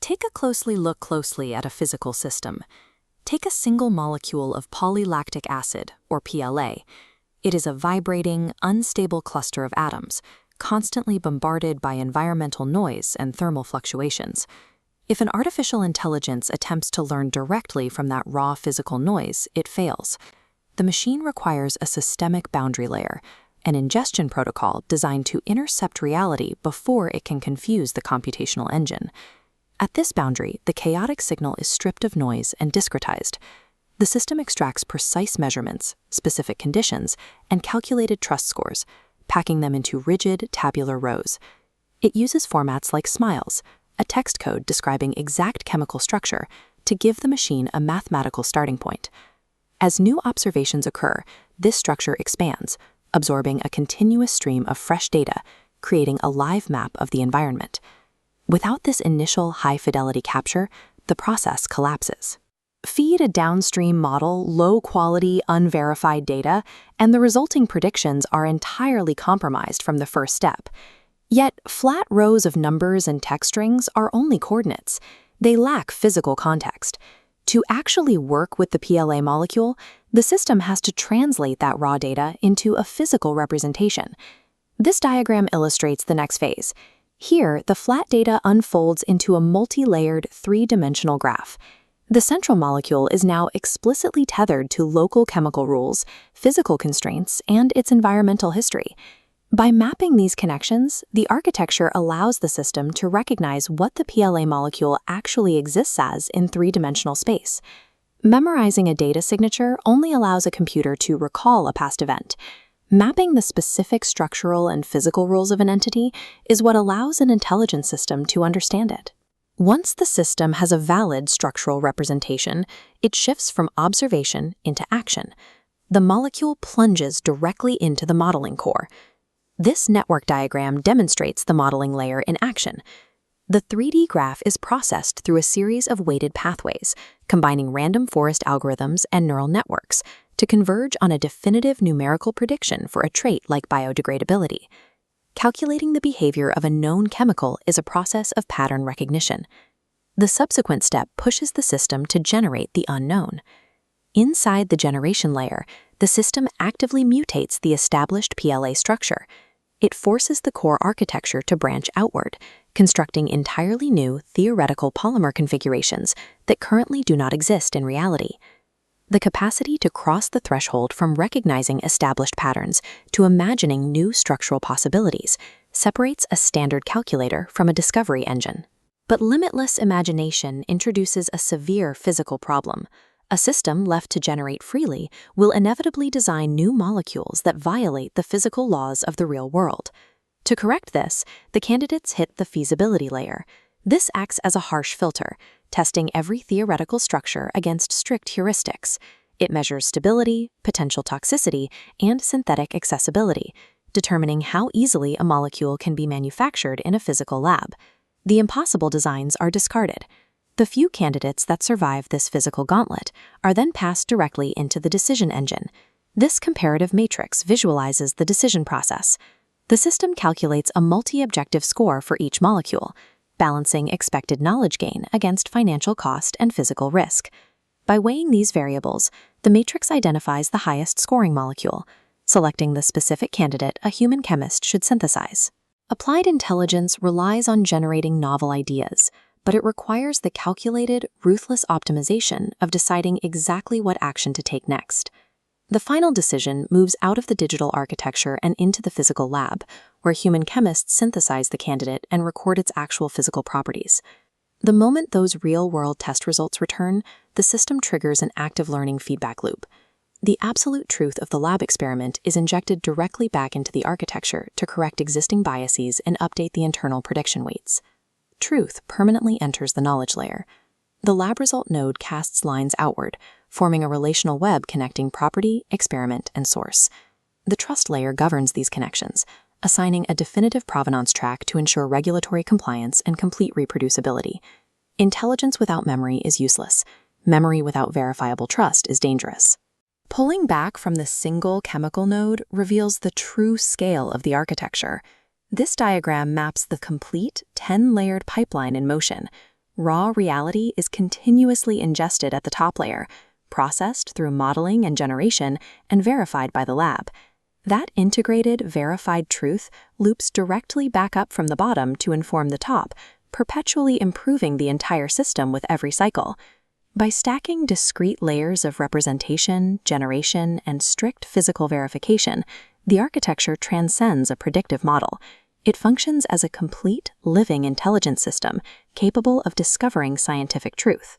Take a look closely at a physical system. Take a single molecule of polylactic acid, or PLA. It is a vibrating, unstable cluster of atoms, constantly bombarded by environmental noise and thermal fluctuations. If an artificial intelligence attempts to learn directly from that raw physical noise, it fails. The machine requires a systemic boundary layer, an ingestion protocol designed to intercept reality before it can confuse the computational engine. At this boundary, the chaotic signal is stripped of noise and discretized. The system extracts precise measurements, specific conditions, and calculated trust scores, packing them into rigid, tabular rows. It uses formats like SMILES, a text code describing exact chemical structure, to give the machine a mathematical starting point. As new observations occur, this structure expands, absorbing a continuous stream of fresh data, creating a live map of the environment. Without this initial high-fidelity capture, the process collapses. Feed a downstream model low-quality, unverified data, and the resulting predictions are entirely compromised from the first step. Yet, flat rows of numbers and text strings are only coordinates. They lack physical context. To actually work with the PLA molecule, the system has to translate that raw data into a physical representation. This diagram illustrates the next phase. Here, the flat data unfolds into a multi-layered, three-dimensional graph. The central molecule is now explicitly tethered to local chemical rules, physical constraints, and its environmental history. By mapping these connections, the architecture allows the system to recognize what the PLA molecule actually exists as in three-dimensional space. Memorizing a data signature only allows a computer to recall a past event. Mapping the specific structural and physical rules of an entity is what allows an intelligent system to understand it. Once the system has a valid structural representation, it shifts from observation into action. The molecule plunges directly into the modeling core. This network diagram demonstrates the modeling layer in action. The 3D graph is processed through a series of weighted pathways, combining random forest algorithms and neural networks to converge on a definitive numerical prediction for a trait like biodegradability. Calculating the behavior of a known chemical is a process of pattern recognition. The subsequent step pushes the system to generate the unknown. Inside the generation layer, the system actively mutates the established PLA structure. It forces the core architecture to branch outward, constructing entirely new theoretical polymer configurations that currently do not exist in reality. The capacity to cross the threshold from recognizing established patterns to imagining new structural possibilities separates a standard calculator from a discovery engine. But limitless imagination introduces a severe physical problem. A system left to generate freely will inevitably design new molecules that violate the physical laws of the real world. To correct this, the candidates hit the feasibility layer. This acts as a harsh filter, testing every theoretical structure against strict heuristics. It measures stability, potential toxicity, and synthetic accessibility, determining how easily a molecule can be manufactured in a physical lab. The impossible designs are discarded. The few candidates that survive this physical gauntlet are then passed directly into the decision engine. This comparative matrix visualizes the decision process. The system calculates a multi-objective score for each molecule, balancing expected knowledge gain against financial cost and physical risk. By weighing these variables, the matrix identifies the highest scoring molecule, selecting the specific candidate a human chemist should synthesize. Applied intelligence relies on generating novel ideas, but it requires the calculated, ruthless optimization of deciding exactly what action to take next. The final decision moves out of the digital architecture and into the physical lab, where human chemists synthesize the candidate and record its actual physical properties. The moment those real-world test results return, the system triggers an active learning feedback loop. The absolute truth of the lab experiment is injected directly back into the architecture to correct existing biases and update the internal prediction weights. Truth permanently enters the knowledge layer. The lab result node casts lines outward, forming a relational web connecting property, experiment, and source. The trust layer governs these connections, assigning a definitive provenance track to ensure regulatory compliance and complete reproducibility. Intelligence without memory is useless. Memory without verifiable trust is dangerous. Pulling back from the single chemical node reveals the true scale of the architecture. This diagram maps the complete 10-layered pipeline in motion, Raw reality is continuously ingested at the top layer, processed through modeling and generation, and verified by the lab. That integrated, verified truth loops directly back up from the bottom to inform the top, perpetually improving the entire system with every cycle. By stacking discrete layers of representation, generation, and strict physical verification, the architecture transcends a predictive model. It functions as a complete, living intelligence system capable of discovering scientific truth.